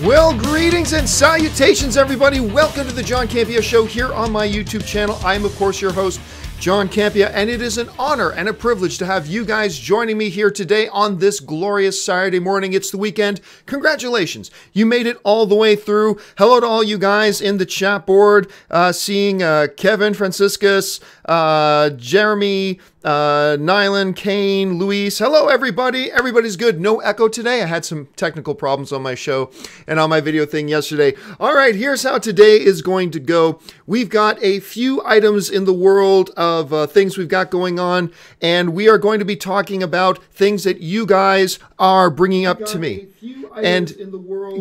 Well, greetings and salutations, everybody. Welcome to the John Campea Show here on my YouTube channel. I'm, of course, your host, John Campea, and it is an honor and a privilege to have you guys joining me here today on this glorious Saturday morning. It's the weekend. Congratulations. You made it all the way through. Hello to all you guys in the chat board, seeing Kevin, Franciscus, Jeremy, Nylan, Kane, Luis. Hello, everybody. Everybody's good. No echo today. I had some technical problems on my show and on my video thing yesterday. All right, here's how today is going to go. We've got a few items in the world of things we've got going on, and we are going to be talking about things that you guys are bringing up to me. And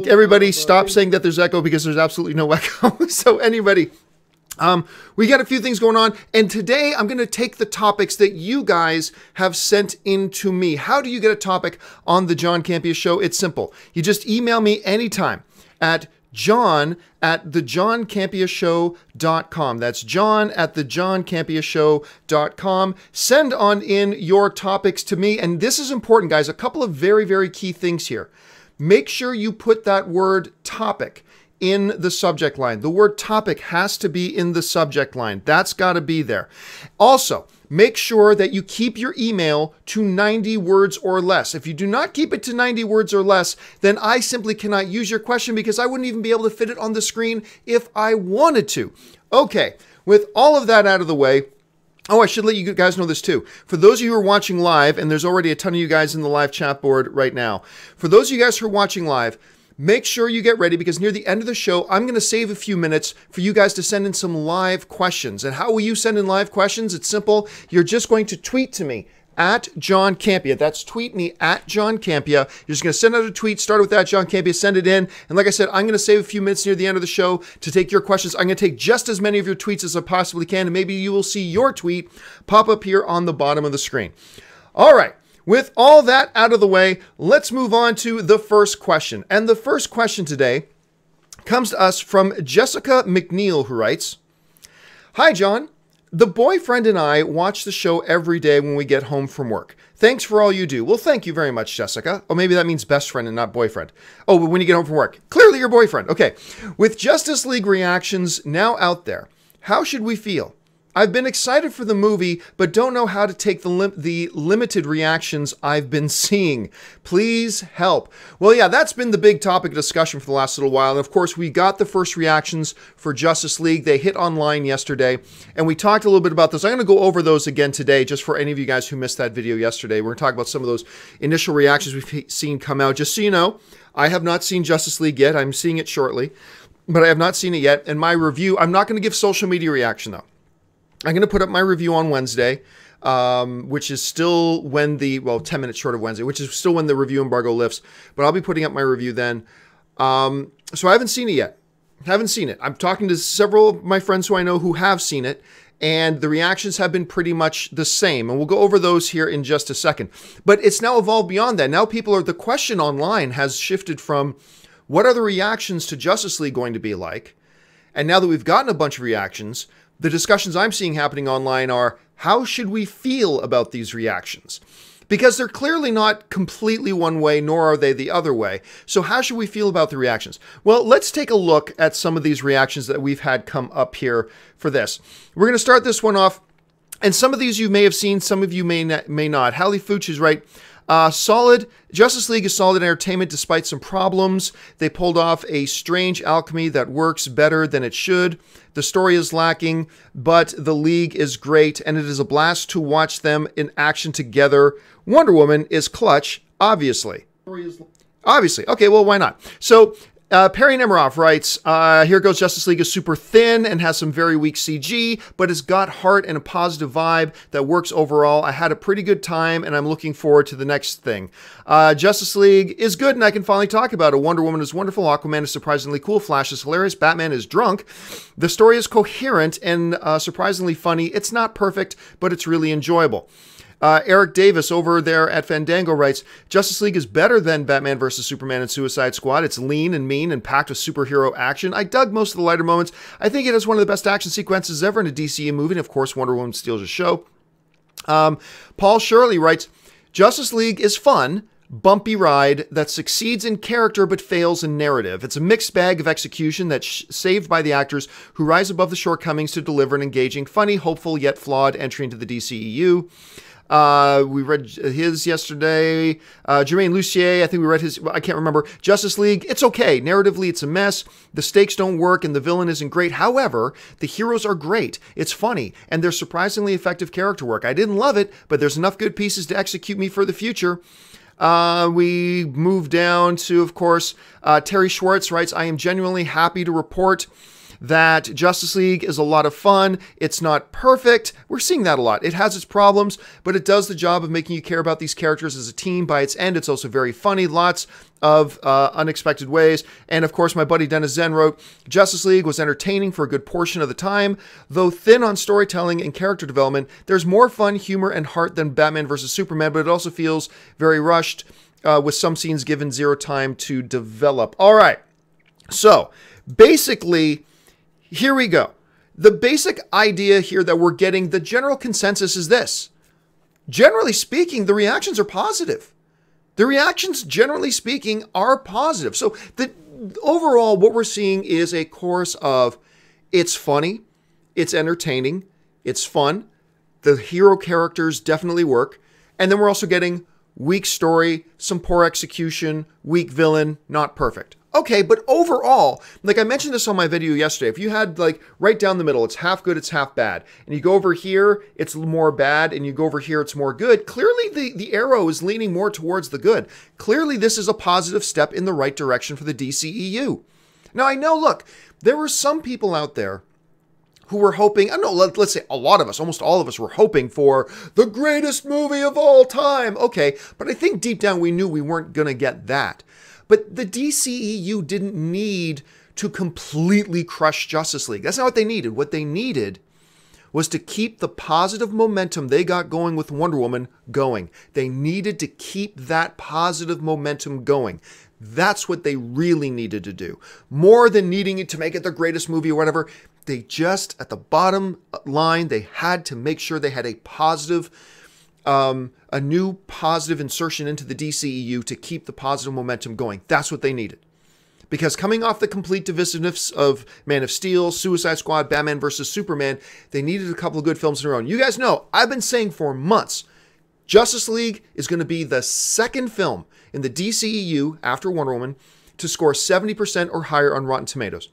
everybody stop saying that there's echo, because there's absolutely no echo. So anybody... we got a few things going on, and today I'm going to take the topics that you guys have sent in to me. How do you get a topic on the John Campea Show? It's simple. You just email me anytime at john@thejohncampeashow.com. That's john@thejohncampeashow.com. Send on in your topics to me, and this is important, guys. A couple of very, very key things here. Make sure you put that word topic in the subject line. The word topic has to be in the subject line. That's got to be there. Also, make sure that you keep your email to 90 words or less. If you do not keep it to 90 words or less, then I simply cannot use your question, because I wouldn't even be able to fit it on the screen if I wanted to. Okay, with all of that out of the way, oh, I should let you guys know this too. For those of you who are watching live, and there's already a ton of you guys in the live chat board right now, for those of you guys who are watching live, make sure you get ready, because near the end of the show, I'm going to save a few minutes for you guys to send in some live questions. And how will you send in live questions? It's simple. You're just going to tweet to me at John Campea. That's tweet me at John Campea. You're just going to send out a tweet, start with that John Campea, send it in. And like I said, I'm going to save a few minutes near the end of the show to take your questions. I'm going to take just as many of your tweets as I possibly can, and maybe you will see your tweet pop up here on the bottom of the screen. All right. With all that out of the way, let's move on to the first question. And the first question today comes to us from Jessica McNeil, who writes, "Hi, John. The boyfriend and I watch the show every day when we get home from work. Thanks for all you do." Well, thank you very much, Jessica. Oh, maybe that means best friend and not boyfriend. Oh, but when you get home from work. Clearly your boyfriend. Okay. "With Justice League reactions now out there, how should we feel? I've been excited for the movie, but don't know how to take the limited reactions I've been seeing. Please help." Well, yeah, that's been the big topic of discussion for the last little while. And of course, we got the first reactions for Justice League. They hit online yesterday, and we talked a little bit about this. I'm going to go over those again today, just for any of you guys who missed that video yesterday. We're going to talk about some of those initial reactions we've seen come out. Just so you know, I have not seen Justice League yet. I'm seeing it shortly, but I have not seen it yet. And my review, I'm not going to give social media reaction, though. I'm going to put up my review on Wednesday, which is still when the, well, 10 minutes short of Wednesday, which is still when the review embargo lifts. But I'll be putting up my review then. So I haven't seen it yet. Haven't seen it. I'm talking to several of my friends who I know who have seen it, and the reactions have been pretty much the same. And we'll go over those here in just a second. But it's now evolved beyond that. Now people are, the question online has shifted from, what are the reactions to Justice League going to be like? And now that we've gotten a bunch of reactions, the discussions I'm seeing happening online are, how should we feel about these reactions? Because they're clearly not completely one way, nor are they the other way. So how should we feel about the reactions? Well, let's take a look at some of these reactions that we've had come up here for this. We're going to start this one off, and some of these you may have seen, some of you may not. Hallie Fooch is right. Solid. Justice League is solid entertainment despite some problems. They pulled off a strange alchemy that works better than it should. The story is lacking, but the League is great, and it is a blast to watch them in action together. Wonder Woman is clutch, obviously. Obviously. Okay, well, why not? So, Perry Nemiroff writes, "Here Goes Justice League is super thin and has some very weak CG, but it's got heart and a positive vibe that works overall. I had a pretty good time, and I'm looking forward to the next thing. Justice League is good, and I can finally talk about it. Wonder Woman is wonderful. Aquaman is surprisingly cool. Flash is hilarious. Batman is drunk. The story is coherent and surprisingly funny. It's not perfect, but it's really enjoyable." Eric Davis over there at Fandango writes, "Justice League is better than Batman vs. Superman and Suicide Squad. It's lean and mean and packed with superhero action. I dug most of the lighter moments. I think it has one of the best action sequences ever in a DCU movie. And of course, Wonder Woman steals the show." Paul Shirley writes, "Justice League is fun, bumpy ride that succeeds in character but fails in narrative. It's a mixed bag of execution that's saved by the actors who rise above the shortcomings to deliver an engaging, funny, hopeful, yet flawed entry into the DCEU. We read his yesterday. Jermaine Lucier, I think we read his, I can't remember. Justice League, it's okay. Narratively, it's a mess. The stakes don't work and the villain isn't great. However, the heroes are great. It's funny and there's surprisingly effective character work. I didn't love it, but there's enough good pieces to execute me for the future. We move down to, of course, Terry Schwartz writes, I am genuinely happy to report that Justice League is a lot of fun. It's not perfect. We're seeing that a lot. It has its problems, but it does the job of making you care about these characters as a team. By its end, it's also very funny. Lots of unexpected ways. And of course, my buddy Dennis Zen wrote, Justice League was entertaining for a good portion of the time. Though thin on storytelling and character development, there's more fun, humor, and heart than Batman vs. Superman, but it also feels very rushed with some scenes given zero time to develop. All right. So basically, here we go. The basic idea here that we're getting, the general consensus is this. Generally speaking, the reactions are positive. The reactions, generally speaking, are positive. So overall, what we're seeing is a chorus of it's funny, it's entertaining, it's fun, the hero characters definitely work, and then we're also getting weak story, some poor execution, weak villain, not perfect. Okay, but overall, like I mentioned this on my video yesterday, if you had like right down the middle, it's half good, it's half bad, and you go over here, it's more bad, and you go over here, it's more good, clearly the arrow is leaning more towards the good. Clearly, this is a positive step in the right direction for the DCEU. Now, I know, look, there were some people out there who were hoping, I don't know, let's say a lot of us, almost all of us were hoping for the greatest movie of all time. Okay, but I think deep down we knew we weren't going to get that. But the DCEU didn't need to completely crush Justice League. That's not what they needed. What they needed was to keep the positive momentum they got going with Wonder Woman going. They needed to keep that positive momentum going. That's what they really needed to do. More than needing it to make it the greatest movie or whatever, they just, at the bottom line, they had to make sure they had a positive a new positive insertion into the DCEU to keep the positive momentum going. That's what they needed. Because coming off the complete divisiveness of Man of Steel, Suicide Squad, Batman vs. Superman, they needed a couple of good films in their own. You guys know, I've been saying for months, Justice League is going to be the second film in the DCEU after Wonder Woman to score 70% or higher on Rotten Tomatoes.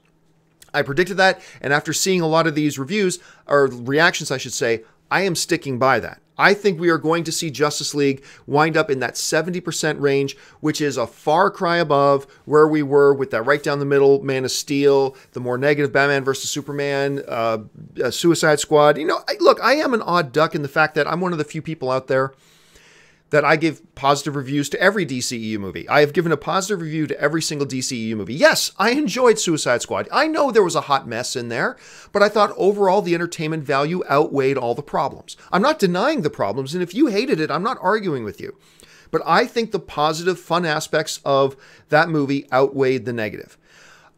I predicted that, and after seeing a lot of these reviews, or reactions I should say, I am sticking by that. I think we are going to see Justice League wind up in that 70% range, which is a far cry above where we were with that right down the middle Man of Steel, the more negative Batman vs. Superman, Suicide Squad. You know, look, I am an odd duck in the fact that I'm one of the few people out there that I give positive reviews to every DCEU movie. I have given a positive review to every single DCEU movie. Yes, I enjoyed Suicide Squad. I know there was a hot mess in there, but I thought overall the entertainment value outweighed all the problems. I'm not denying the problems, and if you hated it, I'm not arguing with you. But I think the positive, fun aspects of that movie outweighed the negative.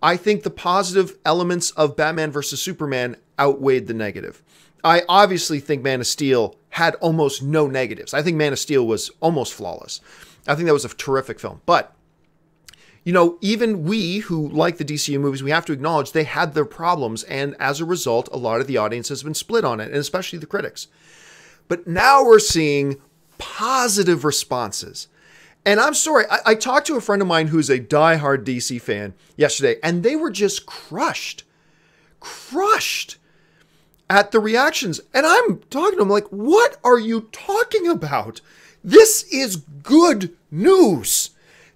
I think the positive elements of Batman vs. Superman outweighed the negative. I obviously think Man of Steel had almost no negatives. I think Man of Steel was almost flawless. I think that was a terrific film. But, you know, even we who like the DCU movies, we have to acknowledge they had their problems. And as a result, a lot of the audience has been split on it, and especially the critics. But now we're seeing positive responses. And I'm sorry, I talked to a friend of mine who's a diehard DC fan yesterday, and they were just crushed at the reactions. And I'm talking to him like, what are you talking about? This is good news.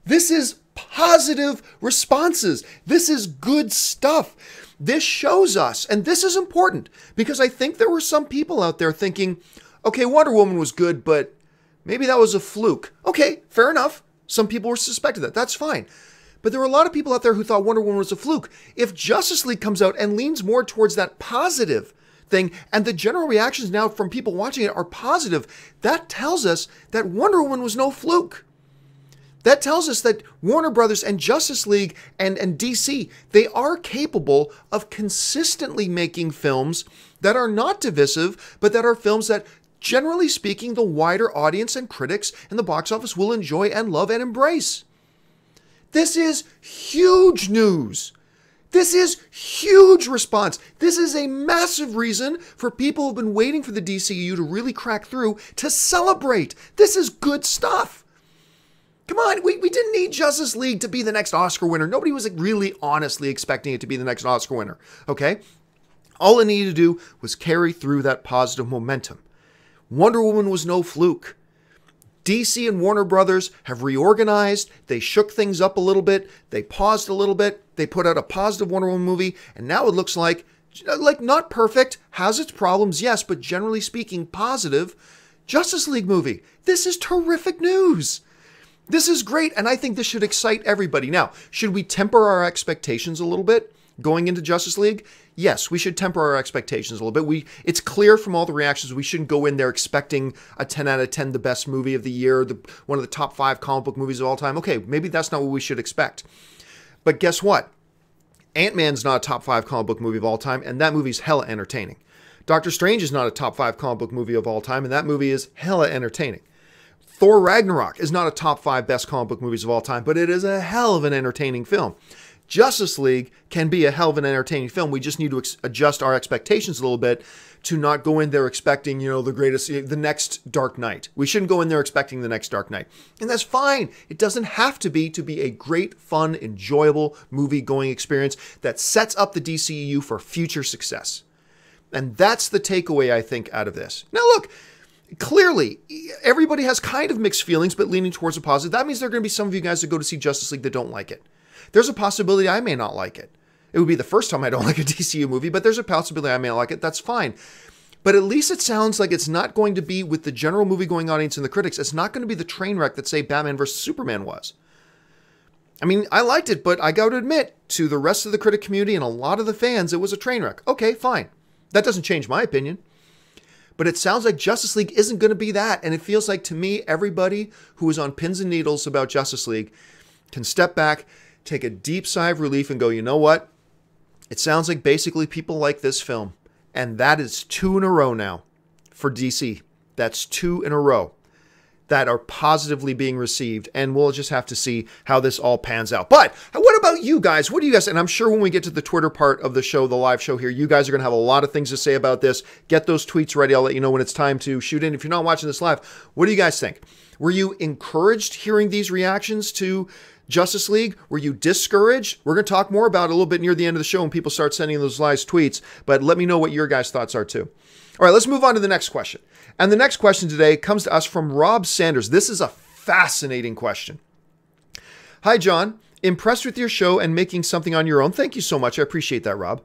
This is positive responses. This is good stuff. This shows us, and this is important, because I think there were some people out there thinking, okay, Wonder Woman was good, but maybe that was a fluke. Okay, fair enough. Some people were suspected that. That's fine. But there were a lot of people out there who thought Wonder Woman was a fluke. If Justice League comes out and leans more towards that positive thing, and the general reactions now from people watching it are positive, that tells us that Wonder Woman was no fluke. That tells us that Warner Brothers and Justice League and DC, they are capable of consistently making films that are not divisive, but that are films that generally speaking, the wider audience and critics and the box office will enjoy and love and embrace. This is huge news. This is huge response. This is a massive reason for people who've been waiting for the DCEU to really crack through to celebrate. This is good stuff. Come on, we didn't need Justice League to be the next Oscar winner. Nobody was really honestly expecting it to be the next Oscar winner, okay? All it needed to do was carry through that positive momentum. Wonder Woman was no fluke. DC and Warner Brothers have reorganized. They shook things up a little bit. They paused a little bit. They put out a positive Wonder Woman movie, and now it looks like not perfect, has its problems, yes, but generally speaking, positive Justice League movie. This is terrific news. This is great, and I think this should excite everybody. Now, should we temper our expectations a little bit going into Justice League? Yes, we should temper our expectations a little bit. It's clear from all the reactions we shouldn't go in there expecting a 10 out of 10, the best movie of the year, one of the top 5 comic book movies of all time. Okay, maybe that's not what we should expect. But guess what? Ant-Man's not a top 5 comic book movie of all time, and that movie's hella entertaining. Doctor Strange is not a top 5 comic book movie of all time, and that movie is hella entertaining. Thor Ragnarok is not a top 5 best comic book movies of all time, but it is a hell of an entertaining film. Justice League can be a hell of an entertaining film. We just need to adjust our expectations a little bit to not go in there expecting, the next Dark Knight. We shouldn't go in there expecting the next Dark Knight. And that's fine. It doesn't have to be a great, fun, enjoyable movie-going experience that sets up the DCEU for future success. And that's the takeaway, I think, out of this. Now, look, clearly, everybody has kind of mixed feelings, but leaning towards a positive. That means there are going to be some of you guys that go to see Justice League that don't like it. There's a possibility I may not like it. It would be the first time I don't like a DCU movie, but there's a possibility I may not like it. That's fine. But at least it sounds like it's not going to be, with the general movie-going audience and the critics, it's not going to be the train wreck that, say, Batman vs. Superman was. I mean, I liked it, but I got to admit, to the rest of the critic community and a lot of the fans, it was a train wreck. Okay, fine. That doesn't change my opinion. But it sounds like Justice League isn't going to be that. And it feels like, to me, everybody who is on pins and needles about Justice League can step back, take a deep sigh of relief and go, you know what? It sounds like basically people like this film. And that is 2 in a row now for DC. That's 2 in a row that are positively being received. And we'll just have to see how this all pans out. But what about you guys? What do you guys, and I'm sure when we get to the Twitter part of the show, the live show here, you guys are going to have a lot of things to say about this. Get those tweets ready. I'll let you know when it's time to shoot in. If you're not watching this live, what do you guys think? Were you encouraged hearing these reactions to Justice League? Were you discouraged? We're going to talk more about it a little bit near the end of the show when people start sending those live tweets, but let me know what your guys' thoughts are too. All right, let's move on to the next question. And the next question today comes to us from Rob Sanders. This is a fascinating question. Hi, John. Impressed with your show and making something on your own. Thank you so much. I appreciate that, Rob.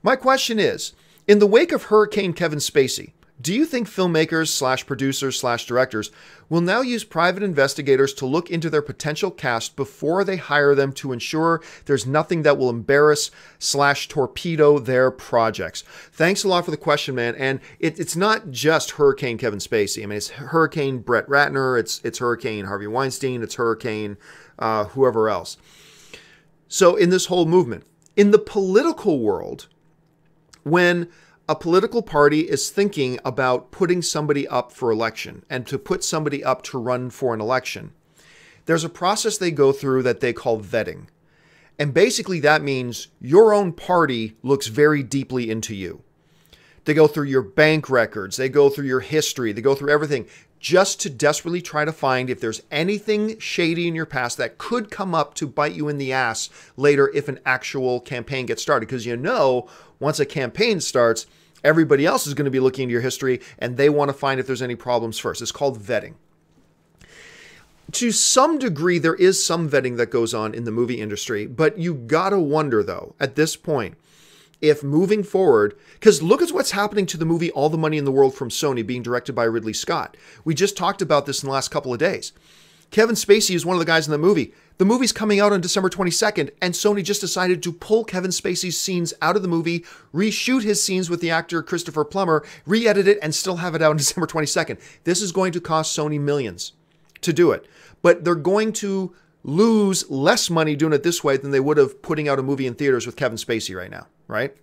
My question is, in the wake of Hurricane Kevin Spacey, do you think filmmakers / producers / directors will now use private investigators to look into their potential cast before they hire them to ensure there's nothing that will embarrass / torpedo their projects? Thanks a lot for the question, man. And it's not just Hurricane Kevin Spacey. I mean, it's Hurricane Brett Ratner. It's Hurricane Harvey Weinstein. It's Hurricane whoever else. So in this whole movement, in the political world, when a political party is thinking about putting somebody up for election and to put somebody up to run for an election, there's a process they go through that they call vetting. And basically that means your own party looks very deeply into you. They go through your bank records, they go through your history, they go through everything just to desperately try to find if there's anything shady in your past that could come up to bite you in the ass later if an actual campaign gets started. Because once a campaign starts, everybody else is going to be looking into your history and they want to find if there's any problems first. It's called vetting. To some degree, there is some vetting that goes on in the movie industry, but you gotta wonder though, at this point, if moving forward, because look at what's happening to the movie All the Money in the World from Sony being directed by Ridley Scott. We just talked about this in the last couple of days. Kevin Spacey is one of the guys in the movie. The movie's coming out on December 22nd, and Sony just decided to pull Kevin Spacey's scenes out of the movie, reshoot his scenes with the actor Christopher Plummer, re-edit it, and still have it out on December 22nd. This is going to cost Sony millions to do it. But they're going to lose less money doing it this way than they would have putting out a movie in theaters with Kevin Spacey right now, right?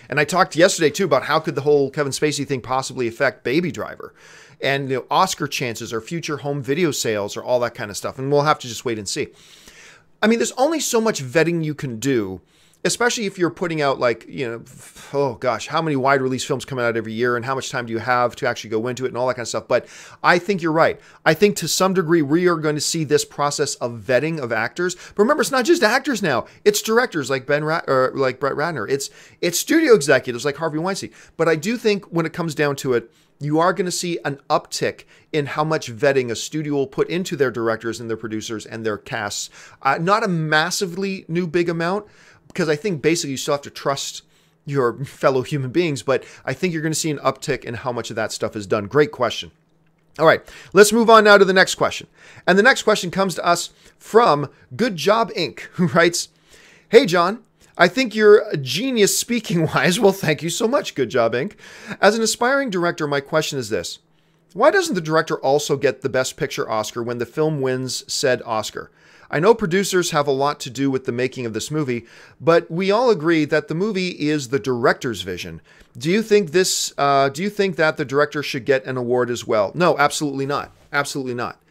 And I talked yesterday too about how could the whole Kevin Spacey thing possibly affect Baby Driver and Oscar chances or future home video sales or all that kind of stuff. And we'll have to just wait and see. I mean, there's only so much vetting you can do, especially if you're putting out like, oh gosh, how many wide release films come out every year and how much time do you have to actually go into it and all that kind of stuff. But I think you're right. I think to some degree, we are going to see this process of vetting of actors. But remember, it's not just actors now. It's directors like Brett Ratner. It's studio executives like Harvey Weinstein. But I do think when it comes down to it, you are going to see an uptick in how much vetting a studio will put into their directors and their producers and their casts. Not a massively new big amount, because I think basically you still have to trust your fellow human beings, but I think you're going to see an uptick in how much of that stuff is done. Great question. All right, let's move on now to the next question. And the next question comes to us from Good Job Inc., who writes, "Hey, John, I think you're a genius speaking-wise." Well, thank you so much, Good Job Inc. "As an aspiring director, my question is this. Why doesn't the director also get the Best Picture Oscar when the film wins said Oscar? I know producers have a lot to do with the making of this movie, but we all agree that the movie is the director's vision. Do you think that the director should get an award as well?" No, absolutely not. Absolutely not.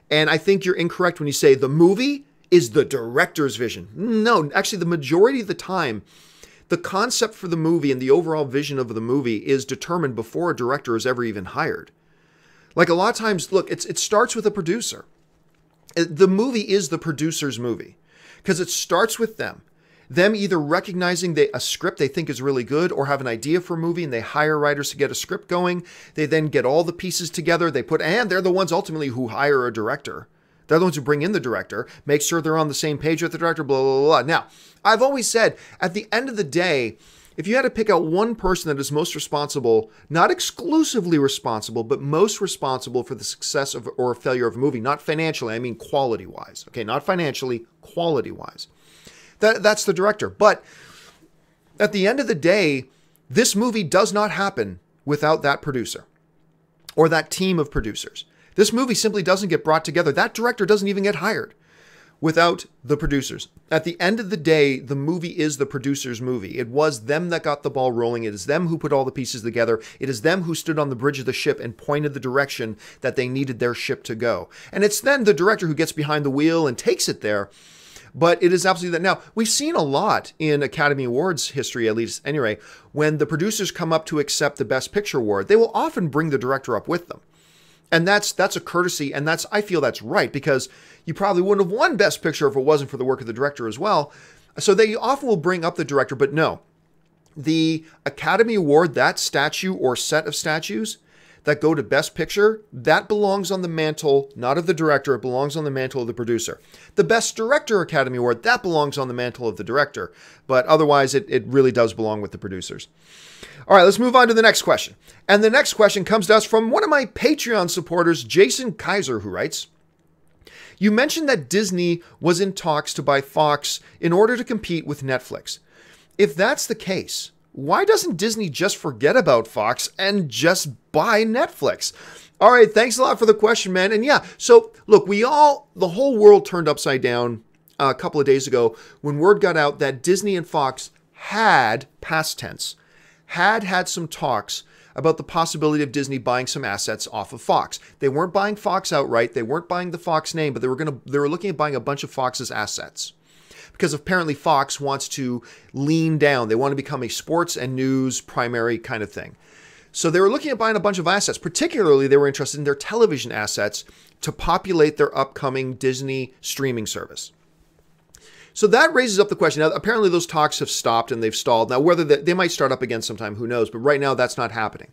And I think you're incorrect when you say the movie is the director's vision. No, actually, the majority of the time, the concept for the movie and the overall vision of the movie is determined before a director is ever even hired. Like a lot of times, look, it starts with a producer. The movie is the producer's movie because it starts with them either recognizing a script they think is really good or have an idea for a movie and they hire writers to get a script going. They then get all the pieces together. And they're the ones ultimately who hire a director. They're the ones who bring in the director, make sure they're on the same page with the director, blah, blah, blah. Now, I've always said at the end of the day, if you had to pick out one person that is most responsible, not exclusively responsible, but most responsible for the success of or failure of a movie, not financially, I mean quality-wise. Okay, not financially, quality-wise. That's the director. But at the end of the day, this movie does not happen without that producer or that team of producers. This movie simply doesn't get brought together. That director doesn't even get hired without the producers. At the end of the day, the movie is the producer's movie. It was them that got the ball rolling. It is them who put all the pieces together. It is them who stood on the bridge of the ship and pointed the direction that they needed their ship to go. And it's then the director who gets behind the wheel and takes it there. But it is absolutely that. Now, we've seen a lot in Academy Awards history, at least anyway, when the producers come up to accept the Best Picture award, they will often bring the director up with them. And that's a courtesy, and I feel that's right, because you probably wouldn't have won Best Picture if it wasn't for the work of the director as well. So they often will bring up the director, but no. The Academy Award, that statue or set of statues that go to Best Picture, that belongs on the mantle, not of the director, it belongs on the mantle of the producer. The Best Director Academy Award, that belongs on the mantle of the director, but otherwise it really does belong with the producers. All right, let's move on to the next question. And the next question comes to us from one of my Patreon supporters, Jason Kaiser, who writes, "You mentioned that Disney was in talks to buy Fox in order to compete with Netflix. If that's the case, why doesn't Disney just forget about Fox and just buy Netflix?" All right, thanks a lot for the question, man. And yeah, so look, the whole world turned upside down a couple of days ago when word got out that Disney and Fox had, past tense, had some talks about the possibility of Disney buying some assets off of Fox. They weren't buying Fox outright. They weren't buying the Fox name, but they were looking at buying a bunch of Fox's assets. Because apparently Fox wants to lean down. They want to become a sports and news primary kind of thing. So they were looking at buying a bunch of assets. Particularly, they were interested in their television assets to populate their upcoming Disney streaming service. So that raises up the question. Now, apparently those talks have stopped and they've stalled. Now, whether they might start up again sometime, who knows? But right now, that's not happening.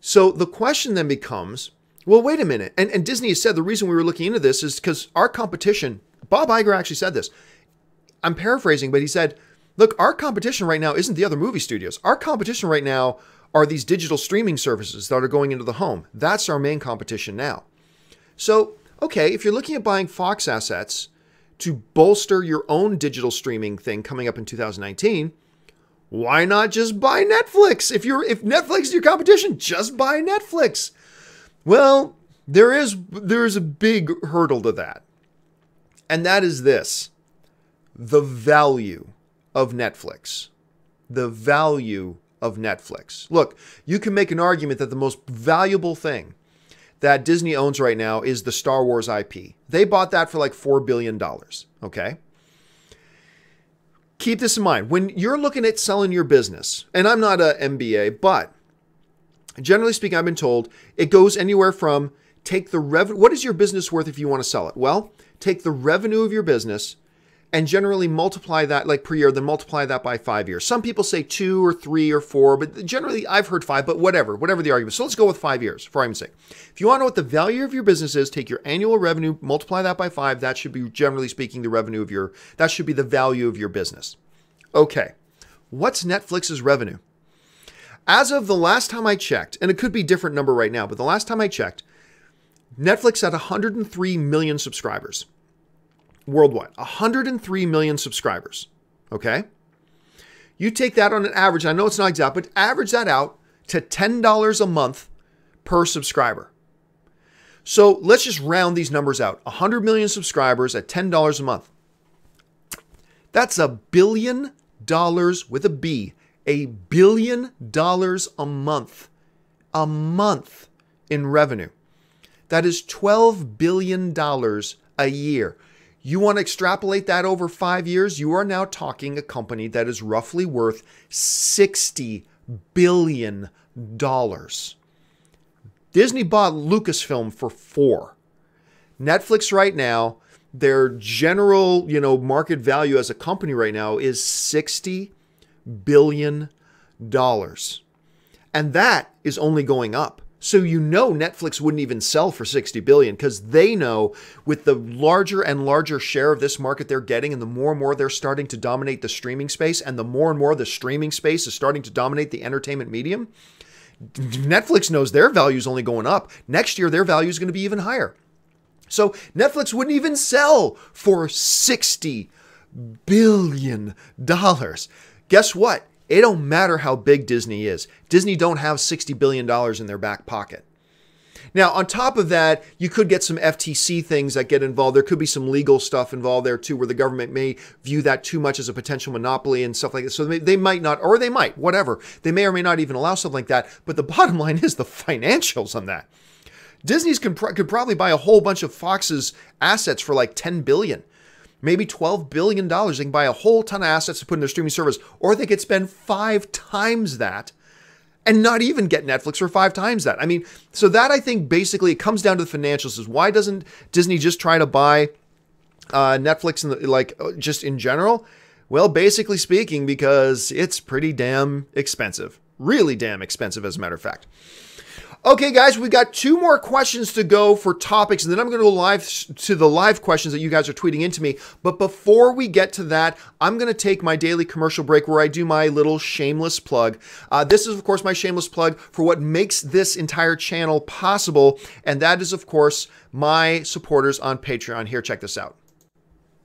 So the question then becomes, well, wait a minute. And Disney has said the reason we were looking into this is because our competition, Bob Iger actually said this. I'm paraphrasing, but he said, look, our competition right now isn't the other movie studios. Our competition right now are these digital streaming services that are going into the home. That's our main competition now. So, okay, if you're looking at buying Fox assets to bolster your own digital streaming thing coming up in 2019, why not just buy Netflix? If Netflix is your competition, just buy Netflix. Well, there is a big hurdle to that. And that is this: the value of Netflix. the value of Netflix. Look, you can make an argument that the most valuable thing that Disney owns right now is the Star Wars IP. They bought that for like $4 billion, okay? Keep this in mind. When you're looking at selling your business, and I'm not an MBA, but generally speaking, I've been told it goes anywhere from take the revenue. What is your business worth if you want to sell it? Well, take the revenue of your business and generally multiply that like per year, then multiply that by 5 years. Some people say 2 or 3 or 4, but generally I've heard 5, but whatever the argument. So let's go with 5 years for argument's sake. If you want to know what the value of your business is, take your annual revenue, multiply that by 5. That should be, generally speaking, the revenue of that should be the value of your business. Okay. What's Netflix's revenue? As of the last time I checked, and it could be a different number right now, but the last time I checked, Netflix had 103 million subscribers. Worldwide, 103 million subscribers, okay? You take that on an average, I know it's not exact, but average that out to $10 a month per subscriber. So let's just round these numbers out. 100 million subscribers at $10 a month. That's $1 billion with a B. $1 billion a month in revenue. That is $12 billion a year. You want to extrapolate that over 5 years, you are now talking a company that is roughly worth $60 billion. Disney bought Lucasfilm for $4 billion. Netflix right now, their general, market value as a company right now is $60 billion. And that is only going up. So Netflix wouldn't even sell for $60 billion because they know with the larger and larger share of this market they're getting and the more and more they're starting to dominate the streaming space and the more the streaming space is starting to dominate the entertainment medium, Netflix knows their value is only going up. Next year, their value is going to be even higher. So Netflix wouldn't even sell for $60 billion. Guess what? It don't matter how big Disney is. Disney don't have $60 billion in their back pocket. Now, on top of that, you could get some FTC things that get involved. There could be some legal stuff involved there too, where the government may view that too much as a potential monopoly and stuff like that. So they might not, or they might, whatever. They may or may not even allow something like that. But the bottom line is the financials on that. Disney's could probably buy a whole bunch of Fox's assets for like $10 billion. Maybe $12 billion. They can buy a whole ton of assets to put in their streaming service, or they could spend 5 times that and not even get Netflix for 5 times that. I mean, so that I think basically it comes down to the financials. Is why doesn't Disney just try to buy Netflix and just in general? Well, basically speaking, because it's pretty damn expensive, really damn expensive, as a matter of fact. Okay, guys, we've got 2 more questions to go for topics, and then I'm going to go live to the live questions that you guys are tweeting into me. But before we get to that, I'm going to take my daily commercial break where I do my little shameless plug. This is, of course, my shameless plug for what makes this entire channel possible, and that is, of course, my supporters on Patreon. Here, check this out.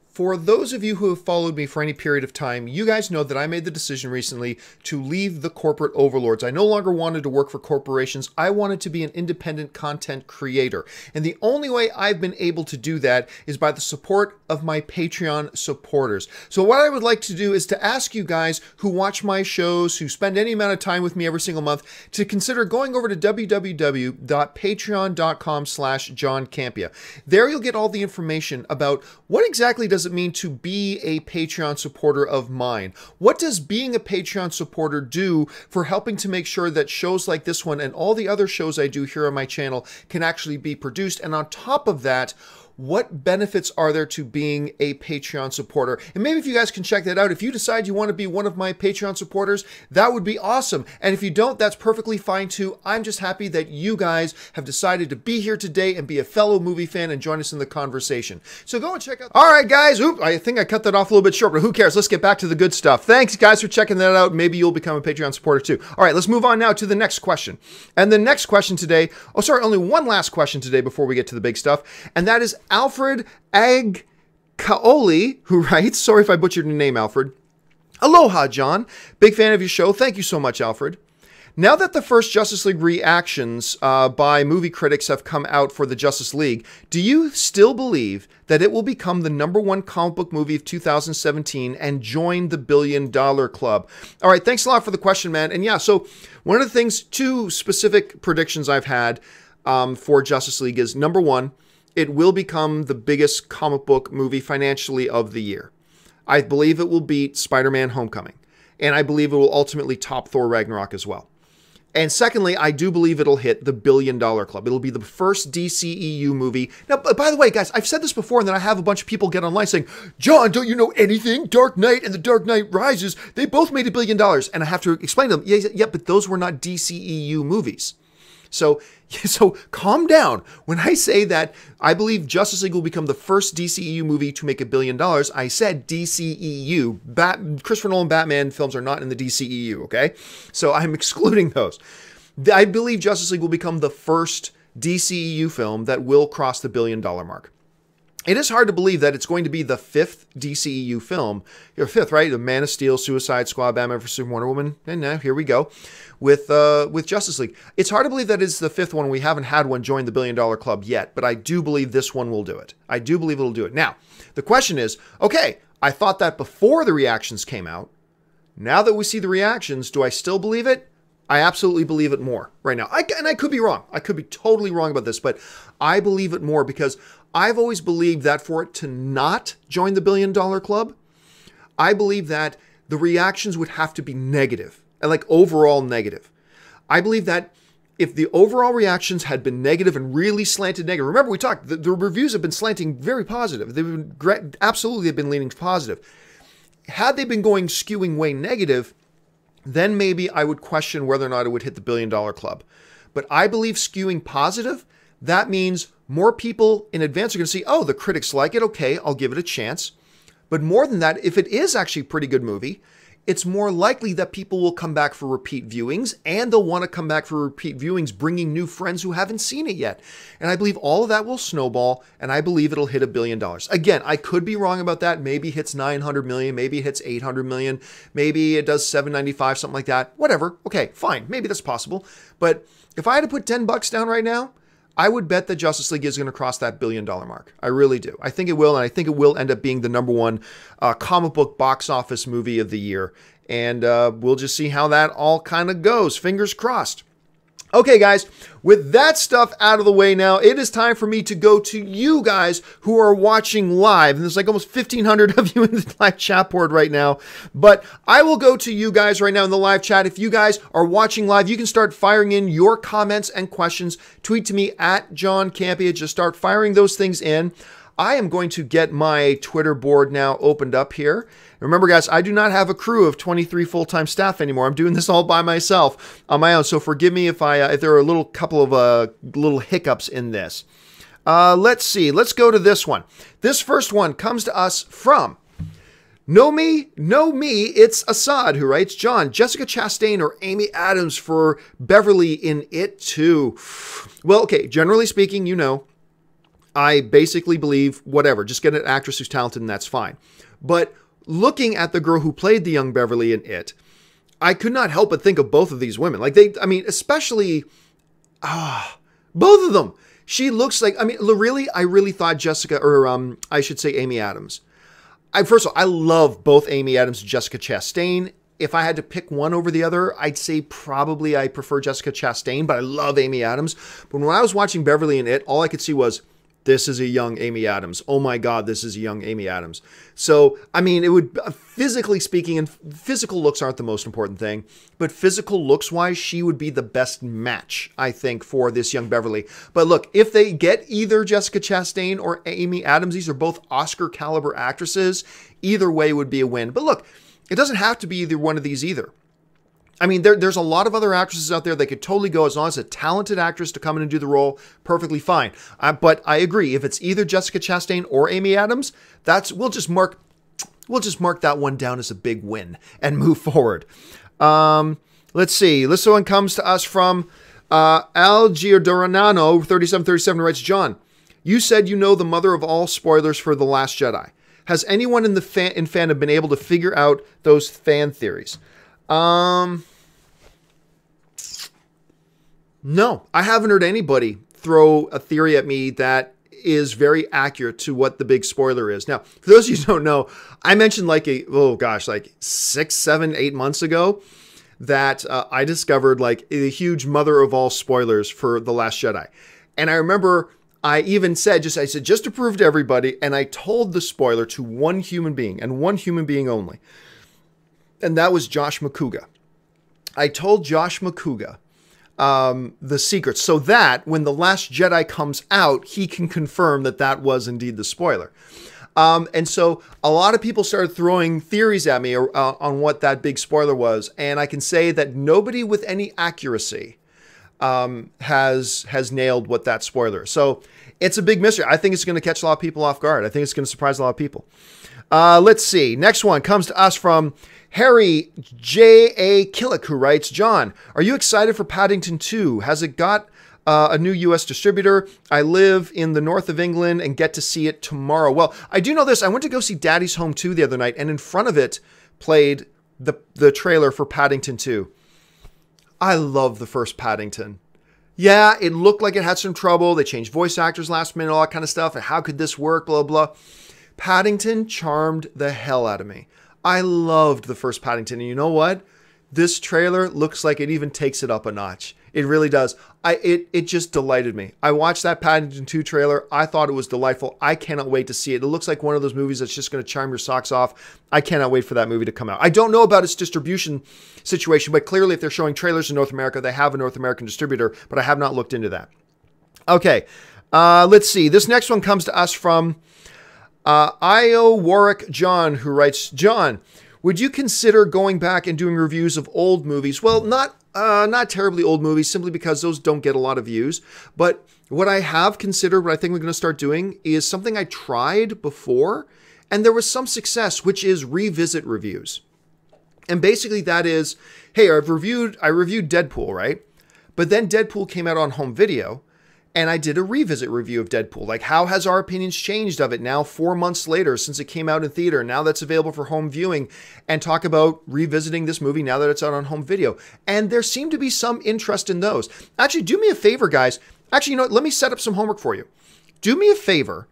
For those of you who have followed me for any period of time, you guys know that I made the decision recently to leave the corporate overlords. I no longer wanted to work for corporations. I wanted to be an independent content creator. And the only way I've been able to do that is by the support of my Patreon supporters. So what I would like to do is to ask you guys who watch my shows, who spend any amount of time with me every single month, to consider going over to www.patreon.com/John Campea. There you'll get all the information about what exactly does it mean to be a Patreon supporter of mine? What does being a Patreon supporter do for helping to make sure that shows like this one and all the other shows I do here on my channel can actually be produced? And on top of that, what benefits are there to being a Patreon supporter? And maybe if you guys can check that out, if you decide you want to be one of my Patreon supporters, that would be awesome. And if you don't, that's perfectly fine too. I'm just happy that you guys have decided to be here today and be a fellow movie fan and join us in the conversation. So go and check out. All right, guys. Oop, I think I cut that off a little bit short, but who cares? Let's get back to the good stuff. Thanks, guys, for checking that out. Maybe you'll become a Patreon supporter too. All right, let's move on now to the next question. And the next question today, only one last question today before we get to the big stuff. And that is Alfred Agkaoli, who writes, sorry if I butchered your name, Alfred. Aloha, John. Big fan of your show. Thank you so much, Alfred. Now that the first Justice League reactions by movie critics have come out for the Justice League, do you still believe that it will become the #1 comic book movie of 2017 and join the $1 billion club? All right, thanks a lot for the question, man. And yeah, so one of the things, 2 specific predictions I've had for Justice League is, number 1, it will become the biggest comic book movie financially of the year. I believe it will beat Spider-Man Homecoming. And I believe it will ultimately top Thor Ragnarok as well. And secondly, I do believe it'll hit the $1 billion club. It'll be the first DCEU movie. Now, by the way, guys, I've said this before, and then I have a bunch of people get online saying, John, don't you know anything? Dark Knight and The Dark Knight Rises, they both made $1 billion. And I have to explain to them, yeah, but those were not DCEU movies. So calm down. When I say that I believe Justice League will become the first DCEU movie to make $1 billion, I said DCEU. Christopher Nolan Batman films are not in the DCEU, okay? So I'm excluding those. I believe Justice League will become the first DCEU film that will cross the $1 billion mark. It is hard to believe that it's going to be the 5th DCEU film. You're 5th, right? The Man of Steel, Suicide Squad, Batman vs. Superman, Wonder Woman, and now here we go with Justice League. It's hard to believe that it's the 5th one. We haven't had one join the $1 billion club yet, but I do believe this one will do it. I do believe it'll do it. Now, the question is, okay, I thought that before the reactions came out. Now that we see the reactions, do I still believe it? I absolutely believe it more right now. And I could be wrong. I could be totally wrong about this, but I believe it more because I've always believed that for it to not join the $1 billion club, I believe that the reactions would have to be negative, and like overall negative. I believe that if the overall reactions had been negative and really slanted negative, remember we talked, the reviews have been slanting very positive. They've been absolutely have been leaning positive. Had they been going skewing way negative, then maybe I would question whether or not it would hit the $1 billion club. But I believe skewing positive, that means more people in advance are going to see, oh, the critics like it. Okay, I'll give it a chance. But more than that, if it is actually a pretty good movie, it's more likely that people will come back for repeat viewings, and they'll want to come back for repeat viewings, bringing new friends who haven't seen it yet. And I believe all of that will snowball, and I believe it'll hit $1 billion. Again, I could be wrong about that. Maybe it hits 900 million, maybe it hits 800 million, maybe it does 795, something like that. Whatever. Okay, fine. Maybe that's possible. But if I had to put $10 down right now, I would bet that Justice League is going to cross that $1 billion mark. I really do. I think it will, and I think it will end up being the #1 comic book box office movie of the year. And we'll just see how that all kind of goes. Fingers crossed. Okay, guys, with that stuff out of the way now, it is time for me to go to you guys who are watching live. And there's like almost 1,500 of you in the live chat board right now. But I will go to you guys right now in the live chat. If you guys are watching live, you can start firing in your comments and questions. Tweet to me at John Campea. Just start firing those things in. I am going to get my Twitter board now opened up here. Remember, guys, I do not have a crew of 23 full-time staff anymore. I'm doing this all by myself on my own. So forgive me if there are a couple of little hiccups in this. Let's see. Let's go to this one. This first one comes to us from Know Me, it's Assad who writes, John, Jessica Chastain or Amy Adams for Beverly in It Too? Well, okay, generally speaking, you know, I basically believe whatever. Just get an actress who's talented and that's fine. But looking at the girl who played the young Beverly in It, I could not help but think of both of these women. Like especially, both of them. She looks like, I really thought Jessica, or I should say Amy Adams. First of all, I love both Amy Adams and Jessica Chastain. If I had to pick one over the other, I'd say probably I prefer Jessica Chastain, but I love Amy Adams. But when I was watching Beverly in It, all I could see was, this is a young Amy Adams. Oh my God, this is a young Amy Adams. So, it would, physically speaking, and physical looks aren't the most important thing, but physical looks-wise, she would be the best match, I think, for this young Beverly. But look, if they get either Jessica Chastain or Amy Adams, these are both Oscar-caliber actresses, either way would be a win. But look, it doesn't have to be either one of these either. There's a lot of other actresses out there that could totally go, as long as a talented actress to come in and do the role, perfectly fine. But I agree, if it's either Jessica Chastain or Amy Adams, we'll just mark that one down as a big win and move forward. Let's see. This one comes to us from Al Giordano 3737 writes, John, you said you know the mother of all spoilers for The Last Jedi. Has anyone in fandom been able to figure out those fan theories? No, I haven't heard anybody throw a theory at me that is very accurate to what the big spoiler is. Now, for those of you who don't know, I mentioned like 6, 7, 8 months ago that I discovered like a huge mother of all spoilers for The Last Jedi. And I remember I even said, just to prove to everybody, and I told the spoiler to one human being and one human being only. And that was Josh McCouga. I told Josh McCouga the secret so that when The Last Jedi comes out, he can confirm that that was indeed the spoiler. And so a lot of people started throwing theories at me on what that big spoiler was. And I can say that nobody with any accuracy has nailed what that spoiler is. So it's a big mystery. I think it's going to catch a lot of people off guard. I think it's going to surprise a lot of people. Let's see. Next one comes to us from Harry J.A. Killick, who writes, John, are you excited for Paddington 2? Has it got a new U.S. distributor? I live in the north of England and get to see it tomorrow. Well, I do know this. I went to go see Daddy's Home 2 the other night, and in front of it played the trailer for Paddington 2. I love the first Paddington. Yeah, it looked like it had some trouble. They changed voice actors last minute, all that kind of stuff. And how could this work? Blah, blah. Paddington charmed the hell out of me. I loved the first Paddington. And you know what? This trailer looks like it even takes it up a notch. It really does. It just delighted me. I watched that Paddington 2 trailer. I thought it was delightful. I cannot wait to see it. It looks like one of those movies that's just going to charm your socks off. I cannot wait for that movie to come out. I don't know about its distribution situation, but clearly if they're showing trailers in North America, they have a North American distributor, but I have not looked into that. Okay, let's see. This next one comes to us from Io Warwick John, who writes, John, would you consider going back and doing reviews of old movies? Well, not terribly old movies, simply because those don't get a lot of views. But what I have considered, what I think we're going to start doing, is something I tried before, and there was some success, which is revisit reviews. And basically that is, hey, I reviewed Deadpool, right? But then Deadpool came out on home video, and I did a revisit review of Deadpool. Like, how has our opinions changed of it now 4 months later since it came out in theater? Now that's available for home viewing, and talk about revisiting this movie now that it's out on home video. And there seemed to be some interest in those. Actually, do me a favor, guys. Actually, you know what? Let me set up some homework for you. Do me a favor.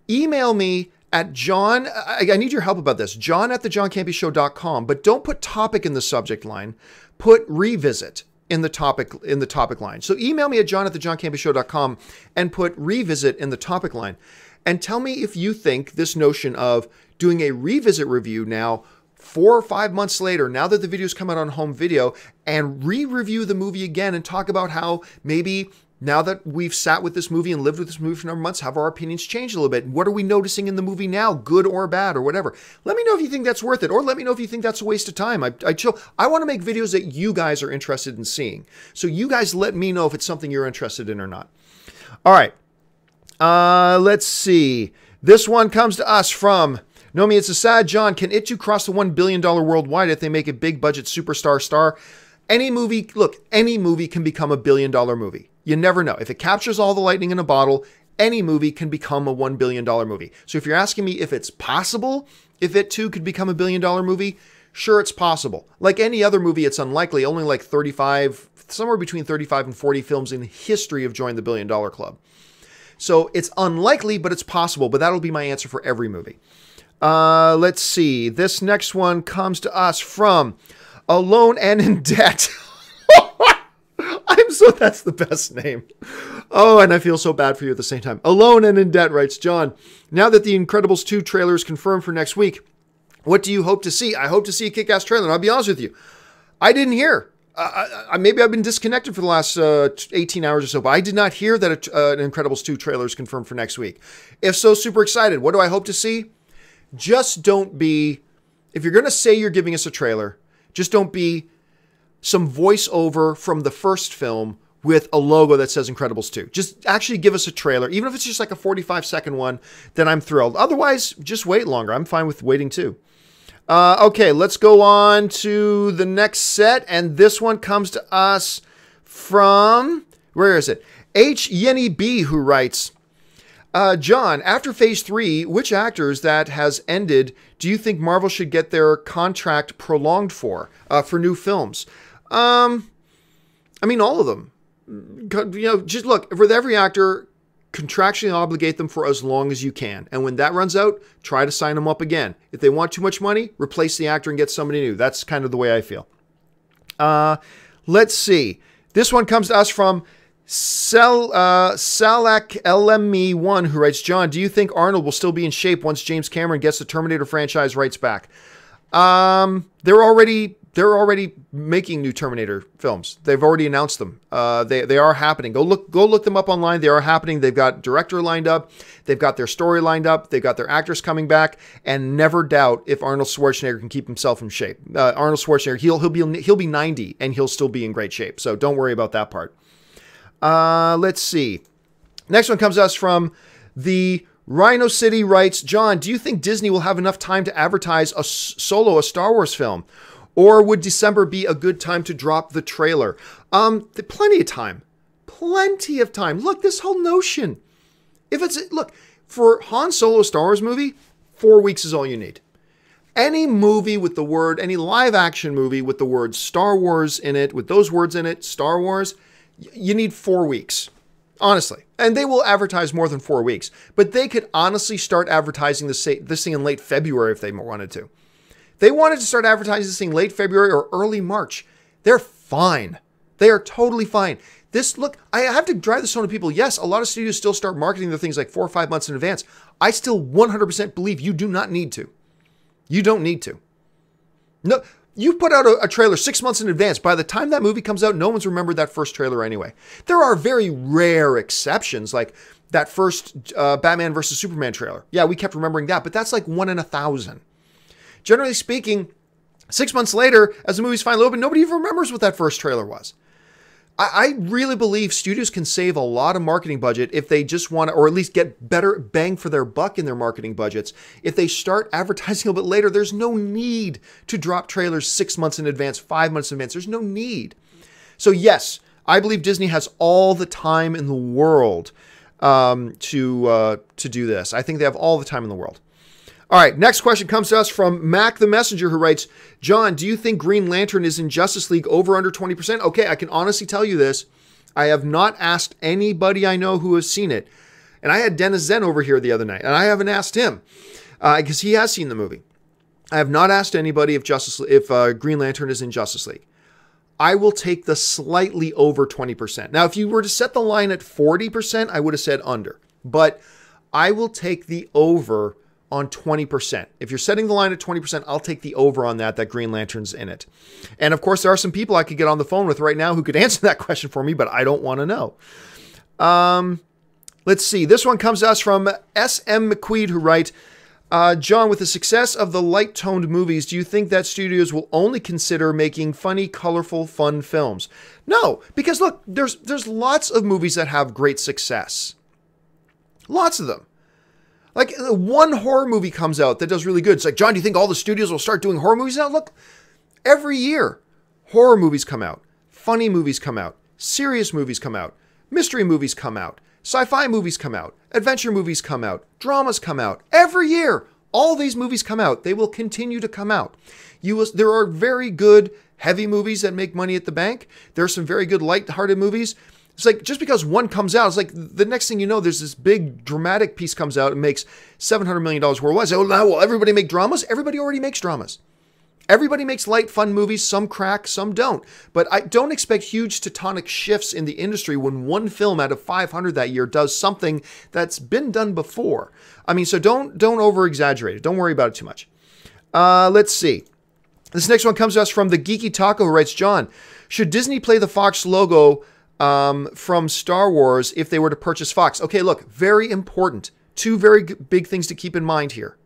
Email me at John. I need your help about this. John@thejohncampeashow.com. But don't put topic in the subject line. Put revisit in the topic line. So email me at john@thejohncampeashow.com and put revisit in the topic line, and tell me if you think this notion of doing a revisit review now 4 or 5 months later, now that the video's come out on home video, and re-review the movie again and talk about how maybe now that we've sat with this movie and lived with this movie for a number of months, have our opinions changed a little bit? What are we noticing in the movie now, good or bad or whatever? Let me know if you think that's worth it, or let me know if you think that's a waste of time. I want to make videos that you guys are interested in seeing. So you guys let me know if it's something you're interested in or not. All right. Let's see. This one comes to us from Nomi. It's a sad John. Can It 2 cross the $1 billion worldwide if they make a big budget superstar star? Any movie can become a $1 billion movie. You never know. If it captures all the lightning in a bottle, any movie can become a $1 billion movie. So if you're asking me if it's possible, if It 2 could become a $1 billion movie, sure, it's possible. Like any other movie, it's unlikely. Only like 35, somewhere between 35 and 40 films in history have joined the $1 billion club. So it's unlikely, but it's possible. But that'll be my answer for every movie. Let's see. This next one comes to us from Alone and in Debt. That's the best name. Oh, and I feel so bad for you at the same time. Alone and in Debt writes, John, now that the Incredibles 2 trailer is confirmed for next week, what do you hope to see? I hope to see a kick-ass trailer. And I'll be honest with you, I didn't hear. Maybe I've been disconnected for the last 18 hours or so, but I did not hear that an Incredibles 2 trailer is confirmed for next week. If so, super excited. What do I hope to see? Just don't be, if you're going to say you're giving us a trailer, just don't be some voiceover from the first film with a logo that says Incredibles 2. Just actually give us a trailer. Even if it's just like a 45-second one, then I'm thrilled. Otherwise, just wait longer. I'm fine with waiting too. Okay, let's go on to the next set. And this one comes to us from, where is it? H. Yenny B, who writes, John, after Phase 3, which actors that has ended do you think Marvel should get their contract prolonged for new films? I mean, all of them. Just look, with every actor, contractually obligate them for as long as you can. And when that runs out, try to sign them up again. If they want too much money, replace the actor and get somebody new. That's kind of the way I feel. Let's see. This one comes to us from Salak LME1, who writes, John, do you think Arnold will still be in shape once James Cameron gets the Terminator franchise rights back? They're already making new Terminator films. They've already announced them. They are happening. Go look them up online. They are happening. They've got director lined up. They've got their story lined up. They've got their actors coming back. And never doubt if Arnold Schwarzenegger can keep himself in shape. Arnold Schwarzenegger, he'll be 90 and he'll still be in great shape. So don't worry about that part. Let's see. Next one comes to us from the Rhino City writes, John, do you think Disney will have enough time to advertise a Star Wars film? Or would December be a good time to drop the trailer? Plenty of time. Plenty of time. Look, this whole notion. Look, for Han Solo Star Wars movie, 4 weeks is all you need. Any live action movie with the word Star Wars in it, with those words in it, Star Wars, you need 4 weeks. Honestly. And they will advertise more than 4 weeks. But they could honestly start advertising this thing in late February if they wanted to. They wanted to start advertising this thing late February or early March. They're fine. They are totally fine. Look, I have to drive this home to people. Yes, a lot of studios still start marketing their things like 4 or 5 months in advance. I still 100% believe you do not need to. You don't need to. No, you put out a trailer 6 months in advance. By the time that movie comes out, no one's remembered that first trailer anyway. There are very rare exceptions, like that first Batman vs. Superman trailer. Yeah, we kept remembering that, but that's like 1 in 1,000. Generally speaking, 6 months later, as the movie's finally open, nobody even remembers what that first trailer was. I really believe studios can save a lot of marketing budget if they just want to, or at least get better bang for their buck in their marketing budgets. If they start advertising a little bit later, there's no need to drop trailers 6 months in advance, 5 months in advance. There's no need. So yes, I believe Disney has all the time in the world to do this. I think they have all the time in the world. All right, next question comes to us from Mac the Messenger, who writes, John, do you think Green Lantern is in Justice League over under 20%? Okay, I can honestly tell you this. I have not asked anybody I know who has seen it. And I had Dennis Zen over here the other night, and I haven't asked him because he has seen the movie. I have not asked anybody if Green Lantern is in Justice League. I will take the slightly over 20%. Now, if you were to set the line at 40%, I would have said under. But I will take the over on 20%. If you're setting the line at 20%, I'll take the over on that Green Lantern's in it. And of course, there are some people I could get on the phone with right now who could answer that question for me, but I don't want to know. Let's see. This one comes to us from S.M. McQueed, who writes, John, with the success of the light-toned movies, do you think that studios will only consider making funny, colorful, fun films? No, because look, there's lots of movies that have great success. Lots of them. Like, one horror movie comes out that does really good. It's like, John, do you think all the studios will start doing horror movies now? Look, every year, horror movies come out. Funny movies come out. Serious movies come out. Mystery movies come out. Sci-fi movies come out. Adventure movies come out. Dramas come out. Every year, all these movies come out. They will continue to come out. There are very good, heavy movies that make money at the bank. There are some very good, light-hearted movies. It's like, just because one comes out, it's like the next thing you know, there's this big dramatic piece comes out and makes $700 million worldwide. So, now, will everybody make dramas? Everybody already makes dramas. Everybody makes light, fun movies. Some crack, some don't. But I don't expect huge tectonic shifts in the industry when one film out of 500 that year does something that's been done before. I mean, so don't over-exaggerate it. Don't worry about it too much. Let's see. This next one comes to us from the Geeky Taco, who writes, John, should Disney play the Fox logo from Star Wars if they were to purchase Fox? Okay, look, very important. Two very big things to keep in mind here.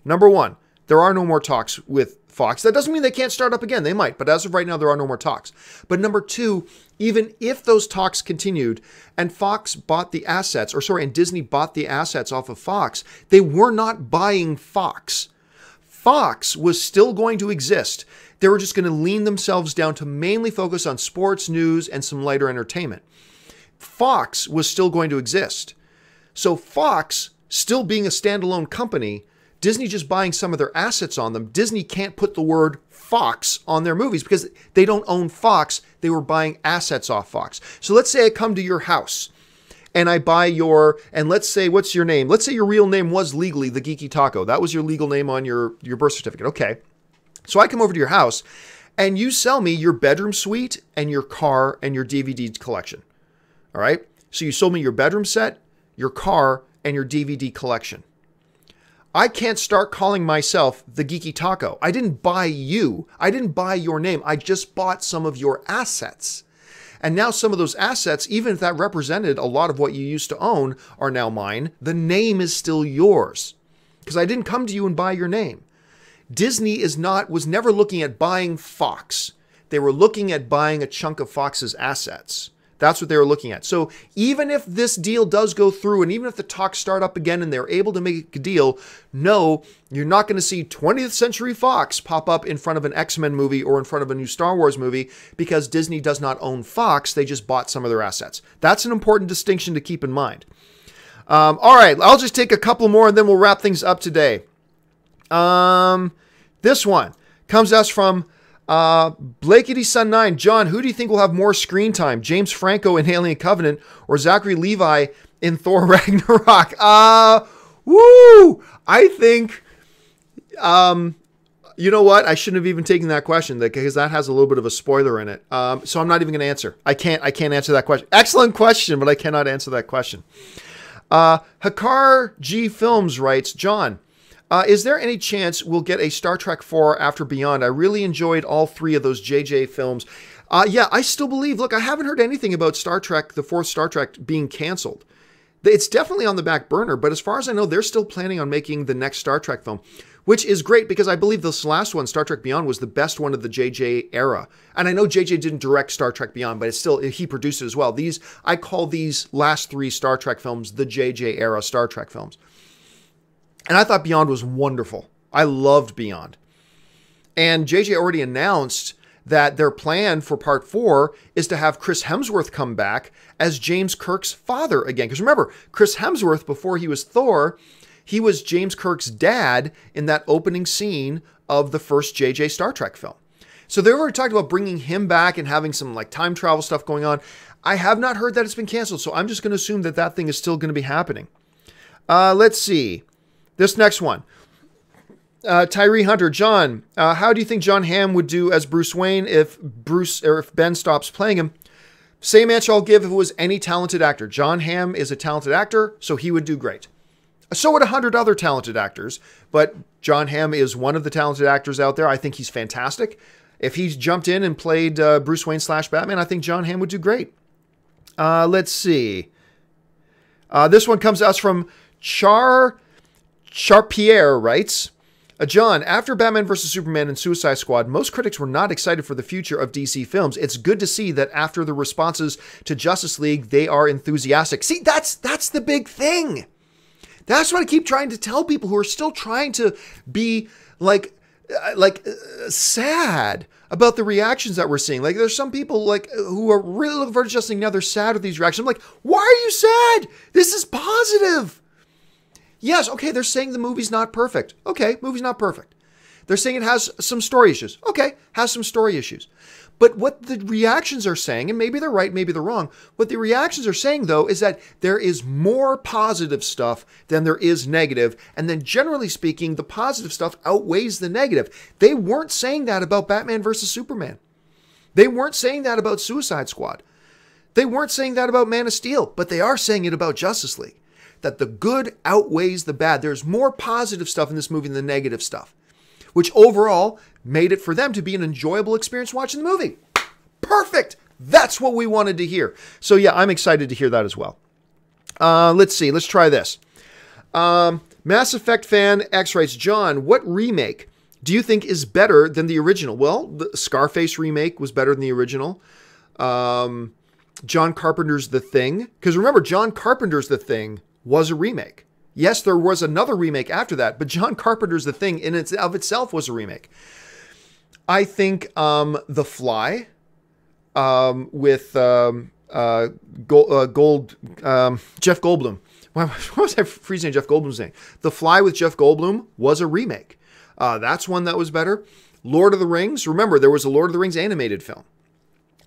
Number one, there are no more talks with Fox. That doesn't mean they can't start up again. They might, but as of right now, there are no more talks. But number two, even if those talks continued and Fox bought the assets, and Disney bought the assets off of Fox, they were not buying Fox. Fox was still going to exist. They were just going to lean themselves down to mainly focus on sports, news, and some lighter entertainment. Fox was still going to exist. So Fox, still being a standalone company, Disney just buying some of their assets on them. Disney can't put the word Fox on their movies because they don't own Fox. They were buying assets off Fox. So let's say I come to your house and I buy and let's say, what's your name? Let's say your real name was legally the Geeky Taco. That was your legal name on your birth certificate. Okay. So I come over to your house and you sell me your bedroom suite and your car and your DVD collection. All right. So you sold me your bedroom set, your car, and your DVD collection. I can't start calling myself the Geeky Taco. I didn't buy you. I didn't buy your name. I just bought some of your assets. And now some of those assets, even if that represented a lot of what you used to own, are now mine. The name is still yours because I didn't come to you and buy your name. Disney was never looking at buying Fox. They were looking at buying a chunk of Fox's assets. That's what they were looking at. So even if this deal does go through and even if the talks start up again and they're able to make a deal, no, you're not going to see 20th Century Fox pop up in front of an X-Men movie or in front of a new Star Wars movie because Disney does not own Fox. They just bought some of their assets. That's an important distinction to keep in mind. All right, I'll just take a couple more and then we'll wrap things up today. This one comes to us from Blakeity Sun 9. John, who do you think will have more screen time? James Franco in Alien Covenant or Zachary Levi in Thor Ragnarok? I think, you know what? I shouldn't have even taken that question because that has a little bit of a spoiler in it. So I'm not even going to answer. I can't answer that question. Excellent question, but I cannot answer that question. Hakar G Films writes, John, is there any chance we'll get a Star Trek 4 After Beyond? I really enjoyed all three of those JJ films. Yeah, I still believe. Look, I haven't heard anything about Star Trek, the fourth Star Trek, being canceled. It's definitely on the back burner, but as far as I know, they're still planning on making the next Star Trek film, which is great because I believe this last one, Star Trek Beyond, was the best one of the JJ era. And I know JJ didn't direct Star Trek Beyond, but it's still, he produced it as well. I call these last three Star Trek films the JJ era Star Trek films. And I thought Beyond was wonderful. I loved Beyond. And JJ already announced that their plan for part 4 is to have Chris Hemsworth come back as James Kirk's father again. Because remember, Chris Hemsworth, before he was Thor, he was James Kirk's dad in that opening scene of the first JJ Star Trek film. So they already talked about bringing him back and having some like time travel stuff going on. I have not heard that it's been canceled, so I'm just going to assume that that thing is still going to be happening. Let's see. This next one. Tyree Hunter, John, how do you think John Hamm would do as Bruce Wayne if Ben stops playing him? Same answer I'll give if it was any talented actor. John Hamm is a talented actor, so he would do great. So would 100 other talented actors, but John Hamm is one of the talented actors out there. I think he's fantastic. If he's jumped in and played Bruce Wayne / Batman, I think John Hamm would do great. Let's see. This one comes to us from Charpierre writes, John, after Batman vs. Superman and Suicide Squad, most critics were not excited for the future of DC films. It's good to see that after the responses to Justice League, they are enthusiastic. See, that's the big thing. That's what I keep trying to tell people who are still trying to be sad about the reactions that we're seeing. Like, there's some people like who are really looking forward to Justice League. Now they're sad with these reactions. I'm like, why are you sad? This is positive. Yes, okay, they're saying the movie's not perfect. Okay, movie's not perfect. They're saying it has some story issues. Okay, has some story issues. But what the reactions are saying, and maybe they're right, maybe they're wrong, what the reactions are saying, though, is that there is more positive stuff than there is negative, and then generally speaking, the positive stuff outweighs the negative. They weren't saying that about Batman versus Superman. They weren't saying that about Suicide Squad. They weren't saying that about Man of Steel, but they are saying it about Justice League. That the good outweighs the bad. There's more positive stuff in this movie than the negative stuff, which overall made it for them to be an enjoyable experience watching the movie. Perfect. That's what we wanted to hear. So yeah, I'm excited to hear that as well. Let's see. Let's try this. Mass Effect fan X writes, John, what remake do you think is better than the original? Well, the Scarface remake was better than the original. John Carpenter's The Thing. Because remember, John Carpenter's The Thing was a remake. Yes, there was another remake after that, but John Carpenter's The Thing in of itself was a remake. I think The Fly with Jeff Goldblum what was I freezing Jeff Goldblum's name? The Fly with Jeff Goldblum was a remake. That's one that was better. Lord of the Rings. Remember, there was a Lord of the Rings animated film.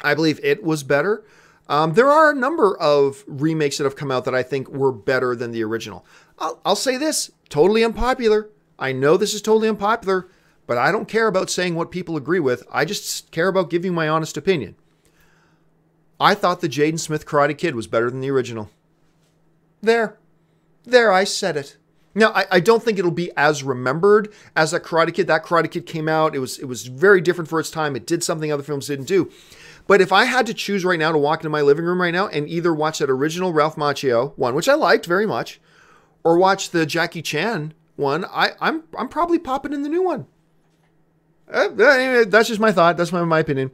I believe it was better. There are a number of remakes that have come out that I think were better than the original. I'll say this, totally unpopular. I know this is totally unpopular, but I don't care about saying what people agree with. I just care about giving my honest opinion. I thought the Jaden Smith Karate Kid was better than the original. There, I said it. Now, I don't think it'll be as remembered as that Karate Kid. That Karate Kid came out. It was very different for its time. It did something other films didn't do. But if I had to choose right now to walk into my living room right now and either watch that original Ralph Macchio one, which I liked very much, or watch the Jackie Chan one, I'm probably popping in the new one. That's just my thought. That's my opinion.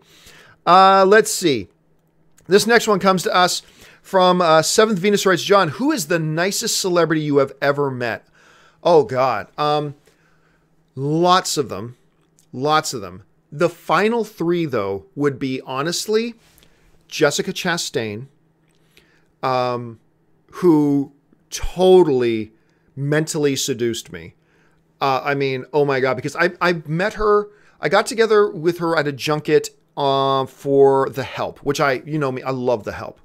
Let's see. This next one comes to us from Seventh Venus writes, John, who is the nicest celebrity you have ever met? Oh, God. Lots of them. Lots of them. The final three, though, would be, honestly, Jessica Chastain, who totally mentally seduced me. I mean, oh my God, because I met her, I got together with her at a junket for The Help, which you know me, I love The Help.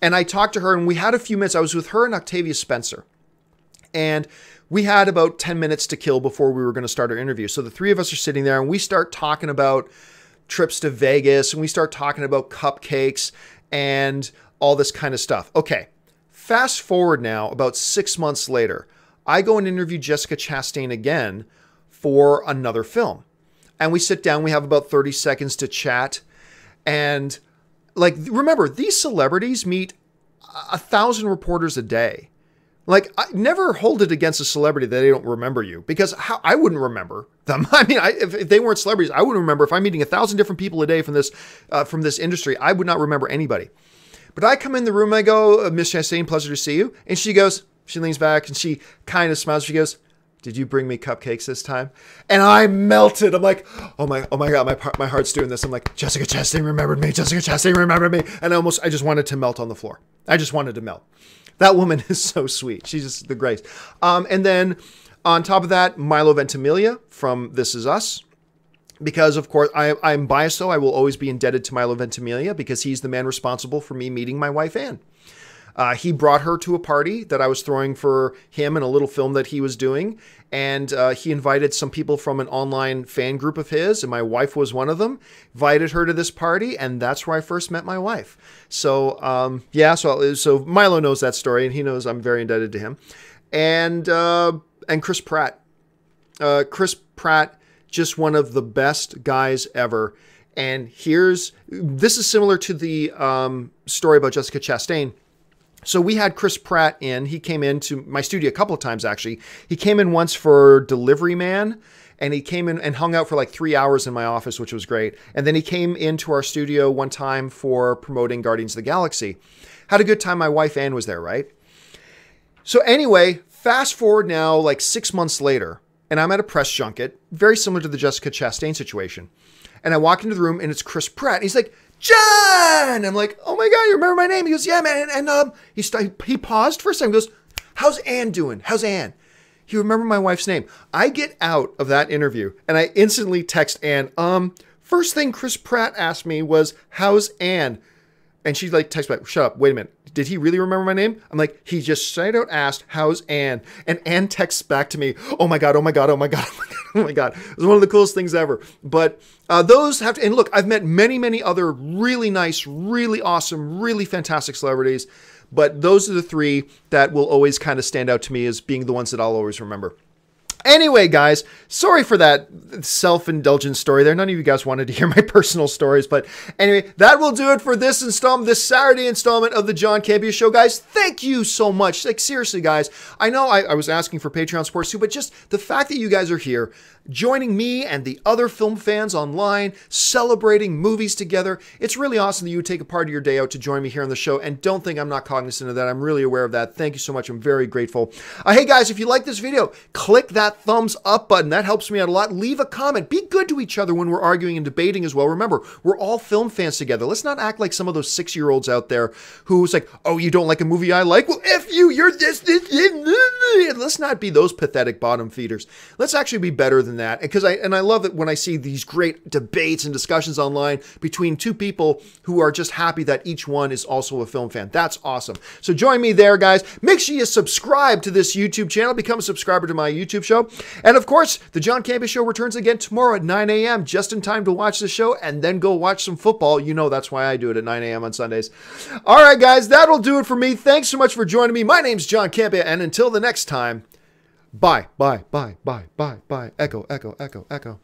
And I talked to her and we had a few minutes. I was with her and Octavia Spencer. And we had about 10 minutes to kill before we were going to start our interview. So the three of us are sitting there and we start talking about trips to Vegas and we start talking about cupcakes and all this kind of stuff. Okay, fast forward now about 6 months later, I go and interview Jessica Chastain again for another film. And we sit down, we have about 30 seconds to chat. And like, remember, these celebrities meet 1,000 reporters a day. Like, I never hold it against a celebrity that they don't remember you, because I wouldn't remember them. I mean, if they weren't celebrities, I wouldn't remember. If I'm meeting 1,000 different people a day from this industry, I would not remember anybody. But I come in the room, I go, Miss Chastain, pleasure to see you. And she goes, she leans back and she kind of smiles. She goes, did you bring me cupcakes this time? And I melted. I'm like, oh my God, my heart's doing this. I'm like, Jessica Chastain remembered me. Jessica Chastain remembered me. And I just wanted to melt on the floor. I just wanted to melt. That woman is so sweet. She's just the grace. And then on top of that, Milo Ventimiglia from This Is Us. Because, of course, I'm biased, though. I will always be indebted to Milo Ventimiglia because he's the man responsible for me meeting my wife, Anne. He brought her to a party that I was throwing for him in a little film that he was doing. And he invited some people from an online fan group of his, and my wife was one of them. Invited her to this party, and that's where I first met my wife. So, yeah, so Milo knows that story, and he knows I'm very indebted to him. And Chris Pratt. Chris Pratt, just one of the best guys ever. And this is similar to the story about Jessica Chastain. So we had Chris Pratt in. He came into my studio a couple of times, actually. He came in once for Delivery Man, and he came in and hung out for like 3 hours in my office, which was great. And then he came into our studio one time for promoting Guardians of the Galaxy. Had a good time. My wife, Anne, was there, right? So anyway, fast forward now like 6 months later, and I'm at a press junket, very similar to the Jessica Chastain situation. And I walk into the room, and it's Chris Pratt. He's like, John! I'm like, oh my God, you remember my name? He goes, yeah, man. And he paused for a second. He goes, how's Anne doing? How's Anne? You remember my wife's name. I get out of that interview, and I instantly text Anne, first thing Chris Pratt asked me was, how's Anne? And she like texts back, shut up, wait a minute. Did he really remember my name? I'm like, he just straight out asked, how's Anne? And Anne texts back to me, oh my God, oh my God, oh my God, oh my God, oh my God. It was one of the coolest things ever. But those have to, and look, I've met many, many other really nice, really awesome, really fantastic celebrities. But those are the three that will always kind of stand out to me as being the ones that I'll always remember. Anyway, guys, sorry for that self-indulgent story there. None of you guys wanted to hear my personal stories, but anyway, that will do it for this installment, this Saturday installment of the John Campea Show, guys. Thank you so much. Like, seriously, guys, I know I was asking for Patreon support too, but just the fact that you guys are here, joining me and the other film fans online, celebrating movies together. It's really awesome that you would take a part of your day out to join me here on the show, and don't think I'm not cognizant of that. I'm really aware of that. Thank you so much. I'm very grateful. Hey, guys, if you like this video, click that that thumbs up button. That helps me out a lot. Leave a comment. Be good to each other when we're arguing and debating as well. Remember, we're all film fans together. Let's not act like some of those 6-year-olds out there who's like, oh, you don't like a movie I like? Well, F you, you're this. Let's not be those pathetic bottom feeders. Let's actually be better than that. Because I love it when I see these great debates and discussions online between two people who are just happy that each one is also a film fan. That's awesome. So join me there, guys. Make sure you subscribe to this YouTube channel. Become a subscriber to my YouTube show. And of course, the John Campea Show returns again tomorrow at 9 a.m. just in time to watch the show and then go watch some football. You know that's why I do it at 9 a.m. on Sundays. All right, guys, that'll do it for me. Thanks so much for joining me. My name's John Campea, and until the next time, bye, bye, bye, bye, bye, bye. Echo, echo, echo, echo.